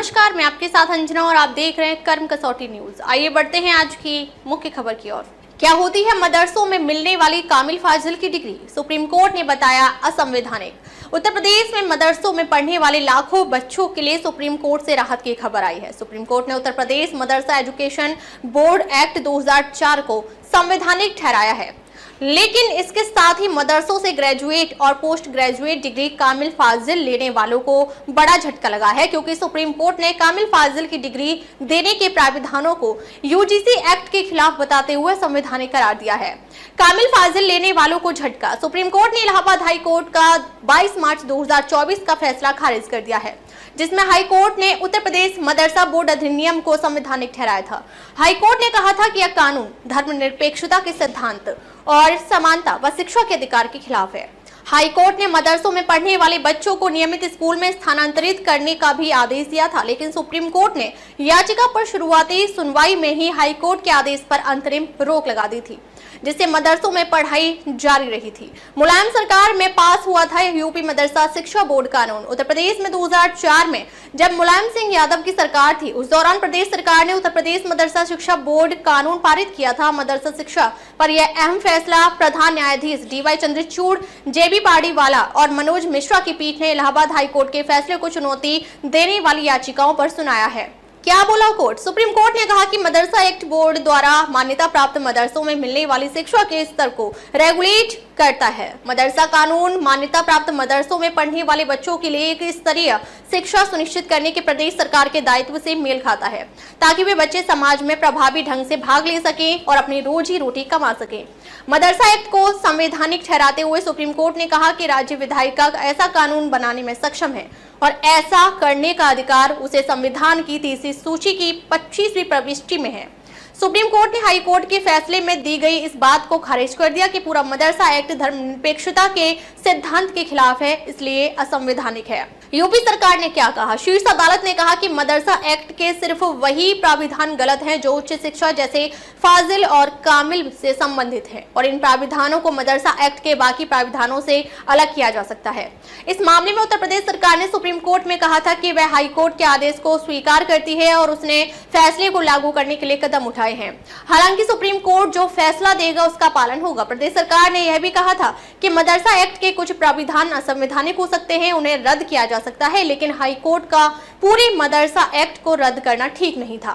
नमस्कार, मैं आपके साथ अंजना और आप देख रहे हैं कर्म कसौटी न्यूज। आइए बढ़ते हैं आज की मुख्य खबर की ओर। क्या होती है मदरसों में मिलने वाली कामिल फाजिल की डिग्री, सुप्रीम कोर्ट ने बताया असंवैधानिक। उत्तर प्रदेश में मदरसों में पढ़ने वाले लाखों बच्चों के लिए सुप्रीम कोर्ट से राहत की खबर आई है। सुप्रीम कोर्ट ने उत्तर प्रदेश मदरसा एजुकेशन बोर्ड एक्ट 2004 को संवैधानिक ठहराया है, लेकिन इसके साथ ही मदरसों से ग्रेजुएट और पोस्ट ग्रेजुएट डिग्री कामिल फाजिल लेने वालों को बड़ा झटका लगा है, क्योंकि सुप्रीम कोर्ट ने कामिल फाजिल की डिग्री देने के प्राविधानों को यूजीसी एक्ट के खिलाफ बताते हुए संवैधानिक करार दिया है। कामिल फाजिल लेने वालों को झटका। सुप्रीम कोर्ट ने इलाहाबाद हाई कोर्ट का 22 मार्च 2024 का फैसला खारिज कर दिया है, जिसमें हाई कोर्ट ने उत्तर प्रदेश मदरसा बोर्ड अधिनियम को संवैधानिक ठहराया था। हाई कोर्ट ने कहा था कि यह कानून धर्मनिरपेक्षता के सिद्धांत और समानता व शिक्षा के अधिकार के खिलाफ है। हाई कोर्ट ने मदरसों में पढ़ने वाले बच्चों को नियमित स्कूल में स्थानांतरित करने का भी आदेश दिया था, लेकिन सुप्रीम कोर्ट ने याचिका पर शुरुआती सुनवाई में ही हाई कोर्ट के आदेश पर अंतरिम रोक लगा दी थी, जिससे मदरसों में पढ़ाई जारी रही थी। मुलायम सरकार में पास हुआ था यूपी मदरसा शिक्षा बोर्ड कानून। उत्तर प्रदेश में 2004 में जब मुलायम सिंह यादव की सरकार थी, उस दौरान प्रदेश सरकार ने उत्तर प्रदेश मदरसा शिक्षा बोर्ड कानून पारित किया था। मदरसा शिक्षा पर यह अहम फैसला प्रधान न्यायाधीश DY चंद्रचूड़, JB पाड़ीवाला और मनोज मिश्रा की पीठ ने इलाहाबाद हाई कोर्ट के फैसले को चुनौती देने वाली याचिकाओं पर सुनाया है। क्या बोला कोर्ट? सुप्रीम कोर्ट ने कहा कि मदरसा एक्ट बोर्ड द्वारा मान्यता प्राप्त मदरसों में मिलने वाली शिक्षा के स्तर को रेगुलेट करता है। मदरसा कानून मान्यता प्राप्त मदरसों में पढ़ने वाले बच्चों के लिए एक स्तरीय शिक्षा सुनिश्चित करने के प्रदेश सरकार के दायित्व से मेल खाता है, ताकि वे बच्चे समाज में प्रभावी ढंग से भाग ले सकें और अपनी रोजी रोटी कमा सकें। मदरसा एक्ट को संवैधानिक ठहराते हुए सुप्रीम कोर्ट ने कहा कि राज्य विधायिका ऐसा कानून बनाने में सक्षम है और ऐसा करने का अधिकार उसे संविधान की तीसरी सूची की 25वीं प्रविष्टि में है। सुप्रीम कोर्ट ने हाई कोर्ट के फैसले में दी गई इस बात को खारिज कर दिया कि पूरा मदरसा एक्ट धर्मनिरपेक्षता के सिद्धांत के खिलाफ है, इसलिए असंवैधानिक है। यूपी सरकार ने क्या कहा? शीर्ष अदालत ने कहा कि मदरसा एक्ट के सिर्फ वही प्राविधान गलत हैं जो उच्च शिक्षा जैसे फाजिल और कामिल से संबंधित है, और इन प्राविधानों को मदरसा एक्ट के बाकी प्राविधानों से अलग किया जा सकता है। इस मामले में उत्तर प्रदेश सरकार ने सुप्रीम कोर्ट में कहा था कि वह हाई कोर्ट के आदेश को स्वीकार करती है और उसने फैसले को लागू करने के लिए कदम उठाए हैं। हालांकि सुप्रीम कोर्ट जो फैसला देगा उसका पालन होगा। प्रदेश सरकार ने यह भी कहा था कि मदरसा एक्ट के कुछ प्राविधान असंवैधानिक हो सकते हैं, उन्हें रद्द किया जा सकता है, लेकिन हाई कोर्ट का पूरे मदरसा एक्ट को रद्द करना ठीक नहीं था।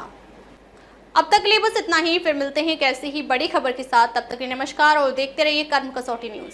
अब तक के लिए बस इतना ही, फिर मिलते हैं कैसी ही बड़ी खबर के साथ। तब तक के लिए नमस्कार और देखते रहिए कर्म कसौटी न्यूज।